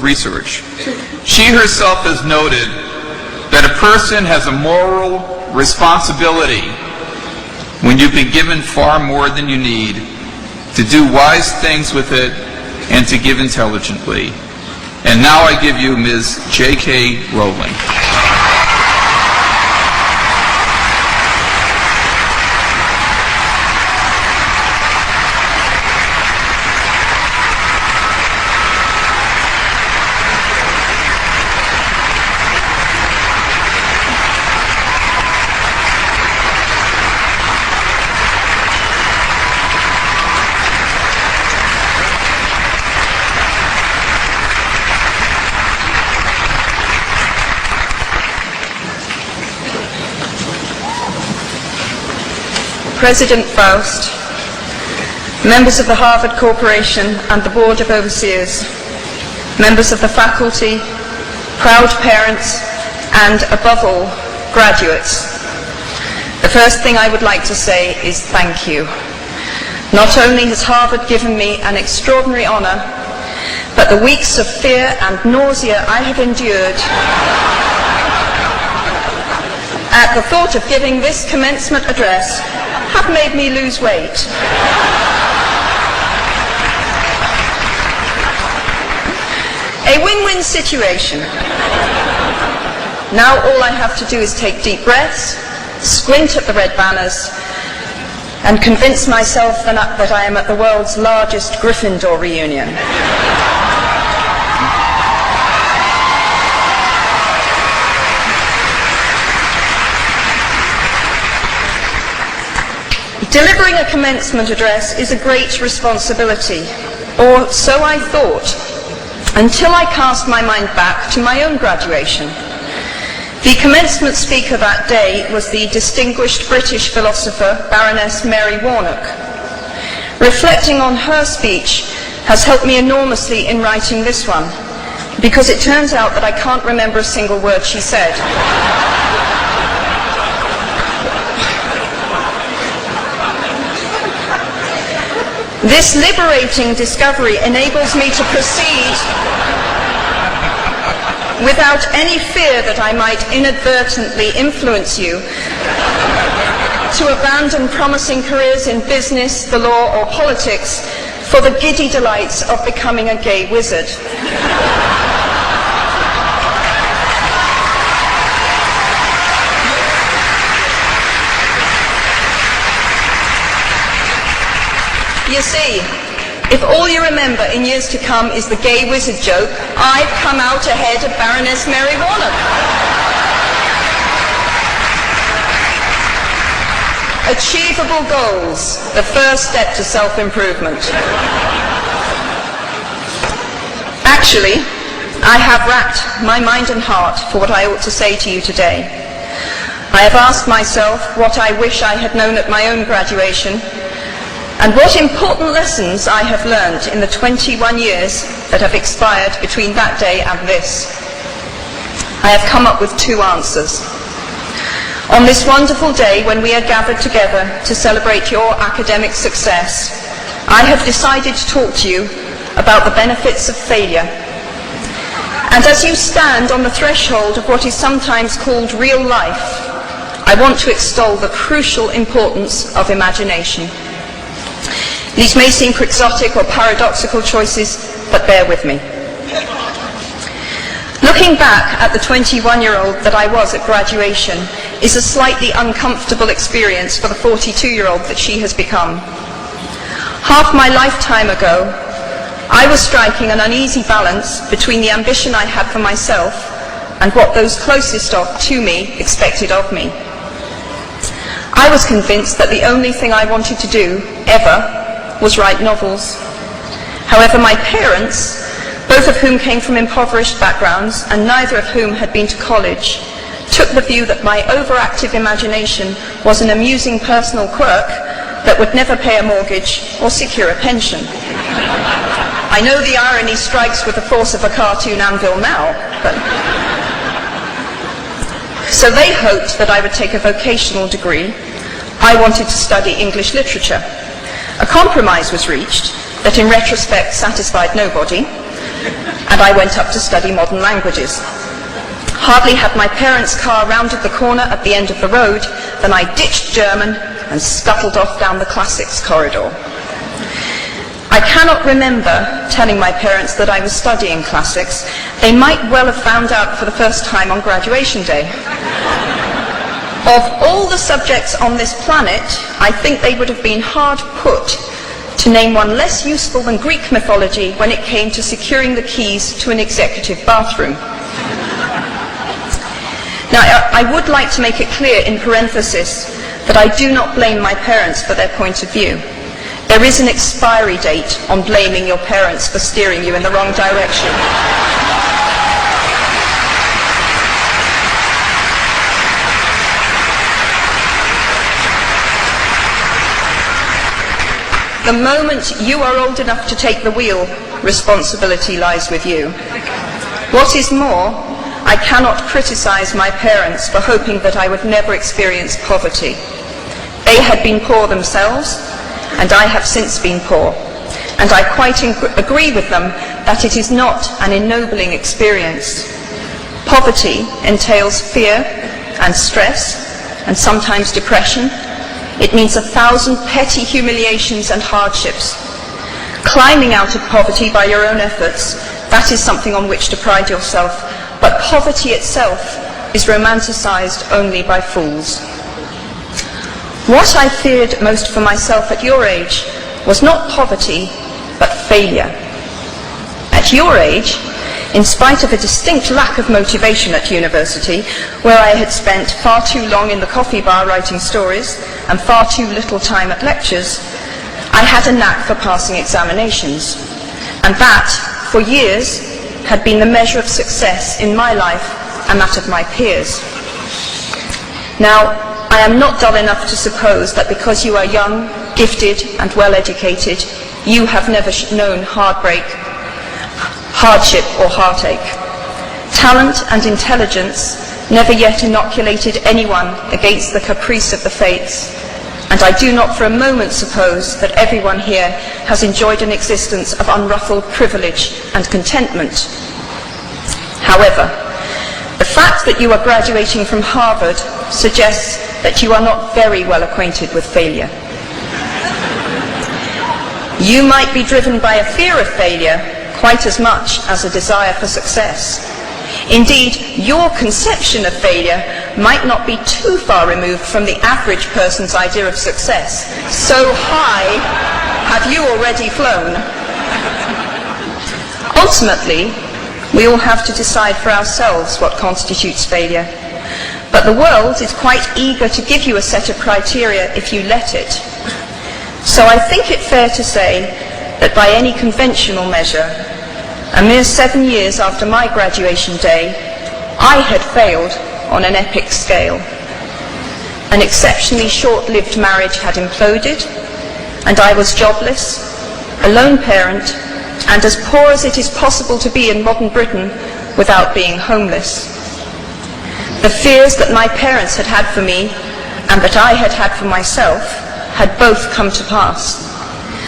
research. She herself has noted that a person has a moral responsibility when you've been given far more than you need to do wise things with it and to give intelligently. And now I give you Ms. J.K. Rowling. President Faust, members of the Harvard Corporation and the Board of Overseers, members of the faculty, proud parents, and above all, graduates. The first thing I would like to say is thank you. Not only has Harvard given me an extraordinary honor, but the weeks of fear and nausea I have endured at the thought of giving this commencement address have made me lose weight. A win-win situation. Now all I have to do is take deep breaths, squint at the red banners, and convince myself that I am at the world's largest Gryffindor reunion. Delivering a commencement address is a great responsibility, or so I thought, until I cast my mind back to my own graduation. The commencement speaker that day was the distinguished British philosopher Baroness Mary Warnock. Reflecting on her speech has helped me enormously in writing this one, because it turns out that I can't remember a single word she said. This liberating discovery enables me to proceed without any fear that I might inadvertently influence you to abandon promising careers in business, the law, or politics for the giddy delights of becoming a gay wizard. You see, if all you remember in years to come is the gay wizard joke, I've come out ahead of Baroness Mary Warnock. Achievable goals, the first step to self-improvement. Actually, I have racked my mind and heart for what I ought to say to you today. I have asked myself what I wish I had known at my own graduation, and what important lessons I have learned in the 21 years that have expired between that day and this. I have come up with two answers. On this wonderful day when we are gathered together to celebrate your academic success, I have decided to talk to you about the benefits of failure. And as you stand on the threshold of what is sometimes called real life, I want to extol the crucial importance of imagination. These may seem quixotic or paradoxical choices, but bear with me. Looking back at the 21-year-old that I was at graduation is a slightly uncomfortable experience for the 42-year-old that she has become. Half my lifetime ago, I was striking an uneasy balance between the ambition I had for myself and what those closest to me expected of me. I was convinced that the only thing I wanted to do, ever, was write novels. However, my parents, both of whom came from impoverished backgrounds and neither of whom had been to college, took the view that my overactive imagination was an amusing personal quirk that would never pay a mortgage or secure a pension. I know the irony strikes with the force of a cartoon anvil now, but... So they hoped that I would take a vocational degree. I wanted to study English literature. A compromise was reached that in retrospect satisfied nobody, and I went up to study modern languages. Hardly had my parents' car rounded the corner at the end of the road than I ditched German and scuttled off down the classics corridor. I cannot remember telling my parents that I was studying classics. They might well have found out for the first time on graduation day. Of all the subjects on this planet, I think they would have been hard put to name one less useful than Greek mythology when it came to securing the keys to an executive bathroom. Now, I would like to make it clear in parenthesis that I do not blame my parents for their point of view. There is an expiry date on blaming your parents for steering you in the wrong direction. The moment you are old enough to take the wheel, responsibility lies with you. What is more, I cannot criticize my parents for hoping that I would never experience poverty. They had been poor themselves, and I have since been poor. And I quite agree with them that it is not an ennobling experience. Poverty entails fear and stress, and sometimes depression. It means 1,000 petty humiliations and hardships. Climbing out of poverty by your own efforts, that is something on which to pride yourself, but poverty itself is romanticized only by fools. What I feared most for myself at your age was not poverty, but failure. At your age, in spite of a distinct lack of motivation at university, where I had spent far too long in the coffee bar writing stories and far too little time at lectures, I had a knack for passing examinations, and that, for years, had been the measure of success in my life and that of my peers. Now, I am not dull enough to suppose that because you are young, gifted, and well-educated, you have never known heartbreak, hardship, or heartache. Talent and intelligence never yet inoculated anyone against the caprice of the fates, and I do not for a moment suppose that everyone here has enjoyed an existence of unruffled privilege and contentment. However, the fact that you are graduating from Harvard suggests that you are not very well acquainted with failure. You might be driven by a fear of failure quite as much as a desire for success. Indeed, your conception of failure might not be too far removed from the average person's idea of success. So high have you already flown. Ultimately, we all have to decide for ourselves what constitutes failure. But the world is quite eager to give you a set of criteria if you let it. So I think it fair to say that by any conventional measure, a mere 7 years after my graduation day, I had failed on an epic scale. An exceptionally short-lived marriage had imploded, and I was jobless, a lone parent, and as poor as it is possible to be in modern Britain without being homeless. The fears that my parents had had for me, and that I had had for myself, had both come to pass.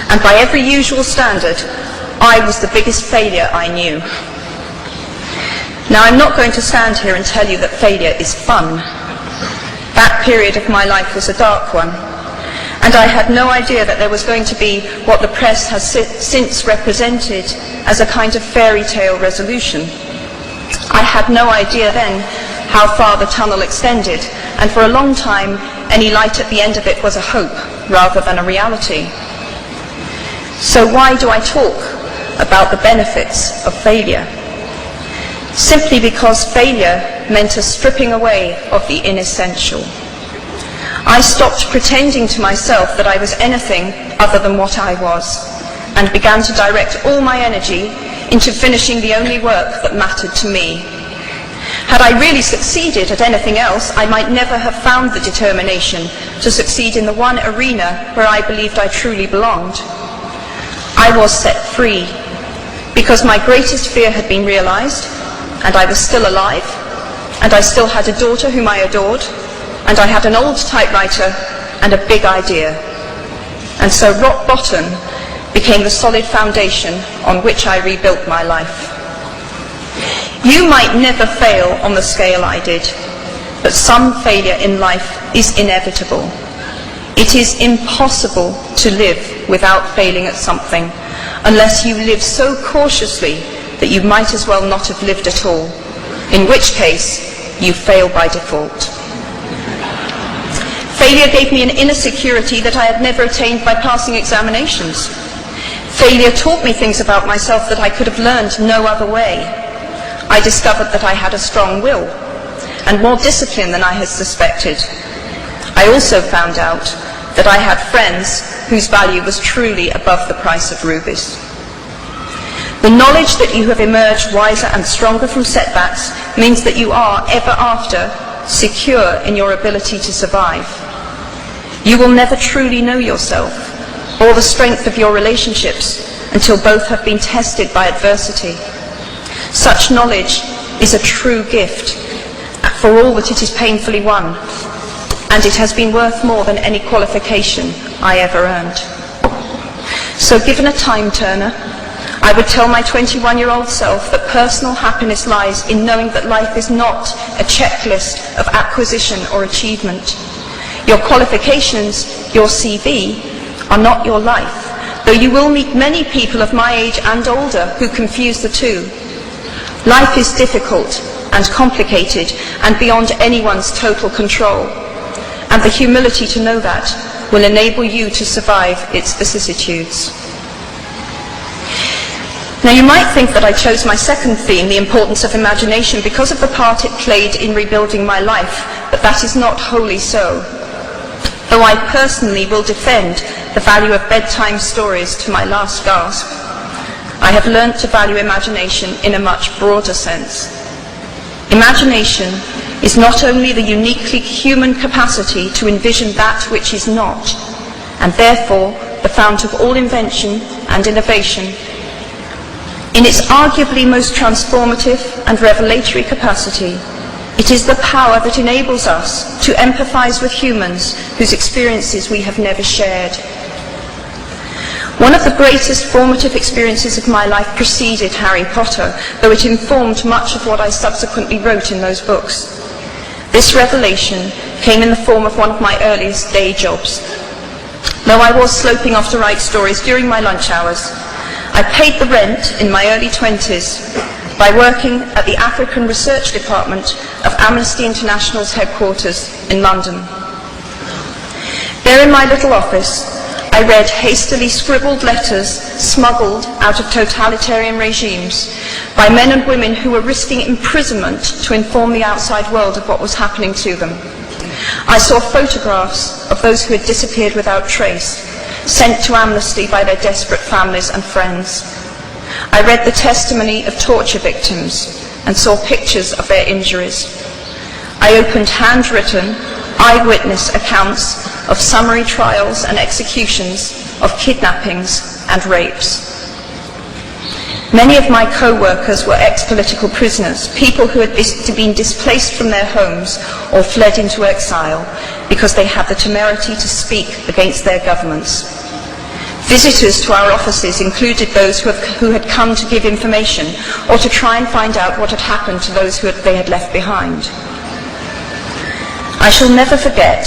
And by every usual standard, I was the biggest failure I knew. Now, I'm not going to stand here and tell you that failure is fun. That period of my life was a dark one, and I had no idea that there was going to be what the press has since represented as a kind of fairy tale resolution. I had no idea then how far the tunnel extended, and for a long time, any light at the end of it was a hope rather than a reality. So why do I talk about the benefits of failure? Simply because failure meant a stripping away of the inessential. I stopped pretending to myself that I was anything other than what I was, and began to direct all my energy into finishing the only work that mattered to me. Had I really succeeded at anything else, I might never have found the determination to succeed in the one arena where I believed I truly belonged. I was set free, because my greatest fear had been realized, and I was still alive, and I still had a daughter whom I adored, and I had an old typewriter and a big idea. And so rock bottom became the solid foundation on which I rebuilt my life. You might never fail on the scale I did, but some failure in life is inevitable. It is impossible to live without failing at something, unless you live so cautiously that you might as well not have lived at all, in which case you fail by default. Failure gave me an inner security that I had never attained by passing examinations. Failure taught me things about myself that I could have learned no other way. I discovered that I had a strong will, and more discipline than I had suspected. I also found out that I had friends whose value was truly above the price of rubies. The knowledge that you have emerged wiser and stronger from setbacks means that you are, ever after, secure in your ability to survive. You will never truly know yourself or the strength of your relationships until both have been tested by adversity. Such knowledge is a true gift for all that it is painfully won, and it has been worth more than any qualification I ever earned. So given a time turner, I would tell my 21-year-old self that personal happiness lies in knowing that life is not a checklist of acquisition or achievement. Your qualifications, your CV, are not your life, though you will meet many people of my age and older who confuse the two. Life is difficult and complicated and beyond anyone's total control, and the humility to know that will enable you to survive its vicissitudes. Now you might think that I chose my second theme, the importance of imagination, because of the part it played in rebuilding my life, but that is not wholly so. Though I personally will defend the value of bedtime stories to my last gasp, I have learnt to value imagination in a much broader sense. Imagination is not only the uniquely human capacity to envision that which is not, and therefore the fount of all invention and innovation. In its arguably most transformative and revelatory capacity, it is the power that enables us to empathize with humans whose experiences we have never shared. One of the greatest formative experiences of my life preceded Harry Potter, though it informed much of what I subsequently wrote in those books. This revelation came in the form of one of my earliest day jobs. Though I was sloping off to write stories during my lunch hours, I paid the rent in my early 20s by working at the African Research Department of Amnesty International's headquarters in London. There in my little office, I read hastily scribbled letters smuggled out of totalitarian regimes by men and women who were risking imprisonment to inform the outside world of what was happening to them. I saw photographs of those who had disappeared without trace, sent to amnesty by their desperate families and friends. I read the testimony of torture victims and saw pictures of their injuries. I opened handwritten, eyewitness accounts of summary trials and executions, of kidnappings and rapes. Many of my co-workers were ex-political prisoners, people who had been displaced from their homes or fled into exile because they had the temerity to speak against their governments. Visitors to our offices included those who had come to give information or to try and find out what had happened to those they had left behind. I shall never forget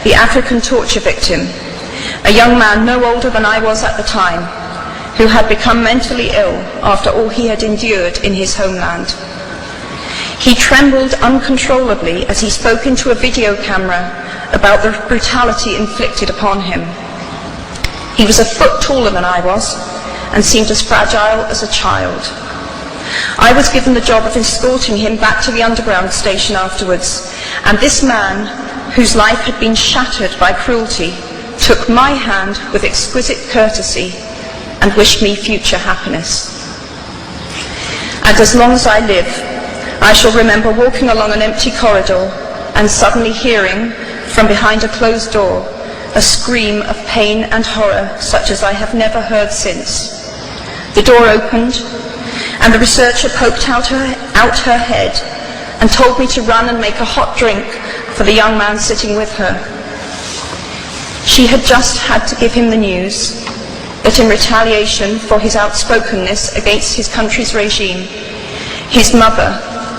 the African torture victim, a young man no older than I was at the time, who had become mentally ill after all he had endured in his homeland. He trembled uncontrollably as he spoke into a video camera about the brutality inflicted upon him. He was a foot taller than I was and seemed as fragile as a child. I was given the job of escorting him back to the underground station afterwards, and this man, whose life had been shattered by cruelty, took my hand with exquisite courtesy and wished me future happiness. And as long as I live, I shall remember walking along an empty corridor and suddenly hearing, from behind a closed door, a scream of pain and horror such as I have never heard since. The door opened, and the researcher poked out her head and told me to run and make a hot drink for the young man sitting with her. She had just had to give him the news that in retaliation for his outspokenness against his country's regime, His mother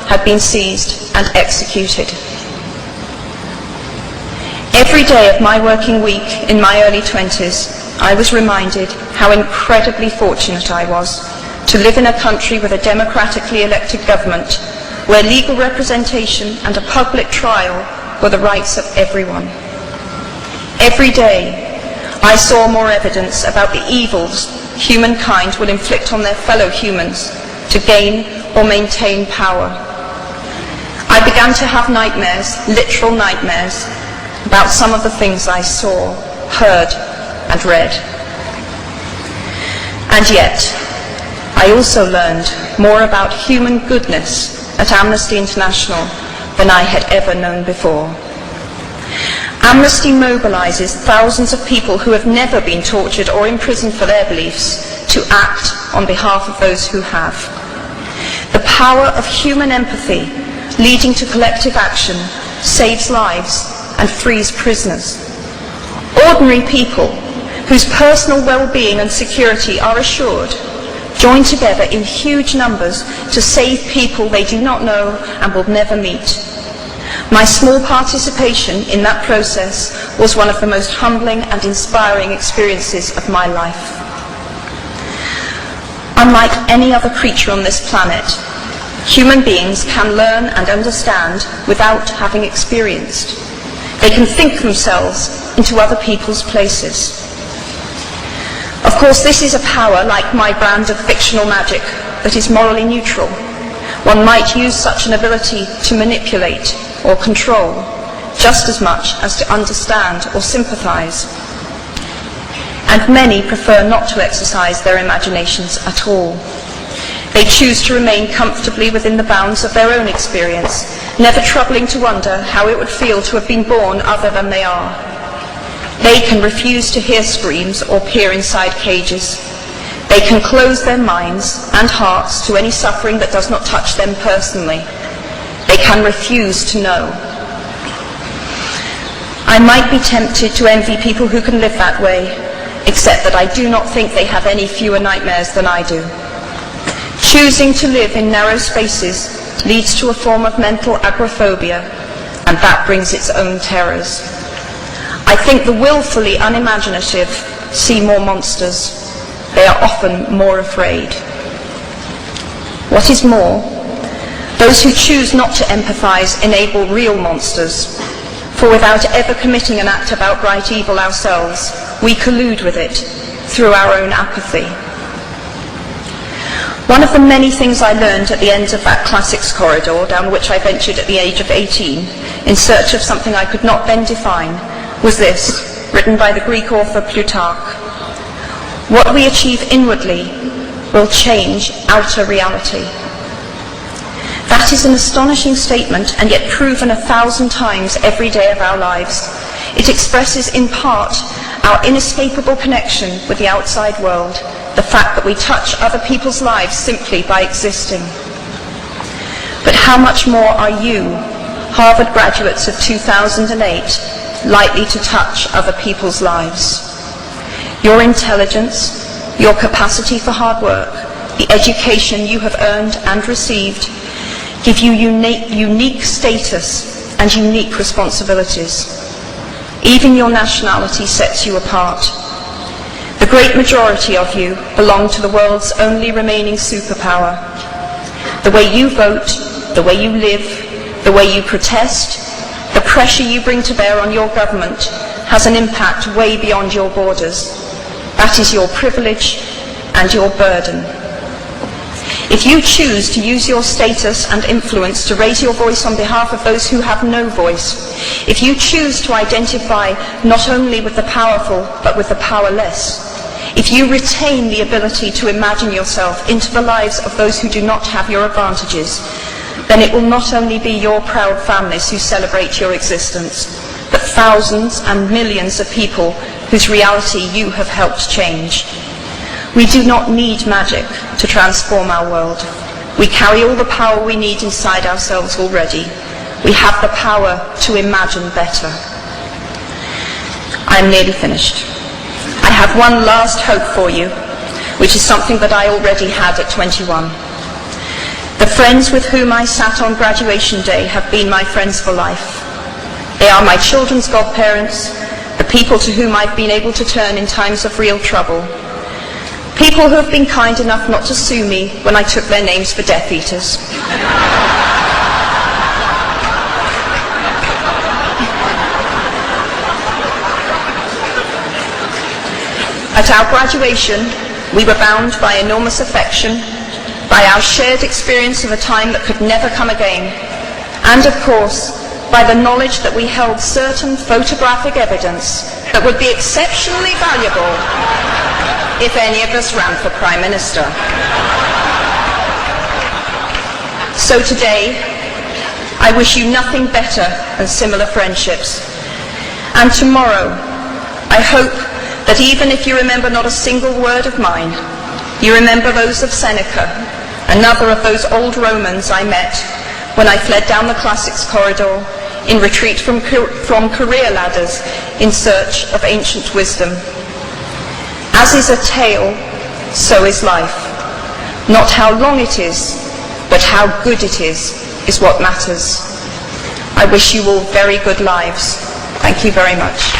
had been seized and executed. Every day of my working week in my early 20s, I was reminded how incredibly fortunate I was to live in a country with a democratically elected government where legal representation and a public trial were the rights of everyone. Every day, I saw more evidence about the evils humankind will inflict on their fellow humans to gain or maintain power. I began to have nightmares, literal nightmares, about some of the things I saw, heard, and read. And yet, I also learned more about human goodness at Amnesty International than I had ever known before. Amnesty mobilizes thousands of people who have never been tortured or imprisoned for their beliefs to act on behalf of those who have. The power of human empathy leading to collective action saves lives and frees prisoners. Ordinary people whose personal well-being and security are assured join together in huge numbers to save people they do not know and will never meet. My small participation in that process was one of the most humbling and inspiring experiences of my life. Unlike any other creature on this planet, human beings can learn and understand without having experienced. They can think themselves into other people's places. Of course, this is a power like my brand of fictional magic that is morally neutral. One might use such an ability to manipulate or control just as much as to understand or sympathize. And many prefer not to exercise their imaginations at all. They choose to remain comfortably within the bounds of their own experience, never troubling to wonder how it would feel to have been born other than they are. They can refuse to hear screams or peer inside cages. They can close their minds and hearts to any suffering that does not touch them personally. They can refuse to know. I might be tempted to envy people who can live that way, except that I do not think they have any fewer nightmares than I do. Choosing to live in narrow spaces leads to a form of mental agoraphobia, and that brings its own terrors. I think the willfully unimaginative see more monsters. They are often more afraid. What is more, those who choose not to empathize enable real monsters, for without ever committing an act of outright evil ourselves, we collude with it through our own apathy. One of the many things I learned at the end of that classics corridor down which I ventured at the age of 18 in search of something I could not then define was this, written by the Greek author Plutarch. What we achieve inwardly will change outer reality. That is an astonishing statement, and yet proven 1,000 times every day of our lives. It expresses in part our inescapable connection with the outside world, the fact that we touch other people's lives simply by existing. But how much more are you, Harvard graduates of 2008, likely to touch other people's lives? Your intelligence, your capacity for hard work, the education you have earned and received, give you unique status and unique responsibilities. Even your nationality sets you apart. The great majority of you belong to the world's only remaining superpower. The way you vote, the way you live, the way you protest, the pressure you bring to bear on your government has an impact way beyond your borders. That is your privilege and your burden. If you choose to use your status and influence to raise your voice on behalf of those who have no voice, if you choose to identify not only with the powerful but with the powerless, if you retain the ability to imagine yourself into the lives of those who do not have your advantages, then it will not only be your proud families who celebrate your existence, but thousands and millions of people whose reality you have helped change. We do not need magic to transform our world. We carry all the power we need inside ourselves already. We have the power to imagine better. I am nearly finished. I have one last hope for you, which is something that I already had at 21. The friends with whom I sat on graduation day have been my friends for life. They are my children's godparents, the people to whom I've been able to turn in times of real trouble. People who have been kind enough not to sue me when I took their names for Death Eaters. At our graduation, we were bound by enormous affection, by our shared experience of a time that could never come again, and of course, by the knowledge that we held certain photographic evidence that would be exceptionally valuable if any of us ran for Prime Minister. So today, I wish you nothing better than similar friendships. And tomorrow, I hope that even if you remember not a single word of mine, you remember those of Seneca, another of those old Romans I met when I fled down the classics corridor in retreat from career ladders in search of ancient wisdom. As is a tale, so is life. Not how long it is, but how good it is what matters. I wish you all very good lives. Thank you very much.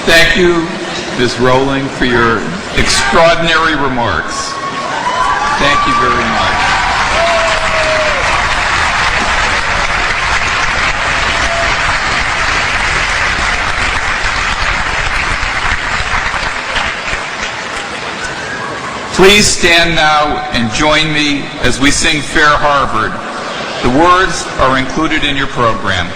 Thank you, Ms. Rowling, for your extraordinary remarks. Thank you very much. Please stand now and join me as we sing Fair Harvard. The words are included in your program.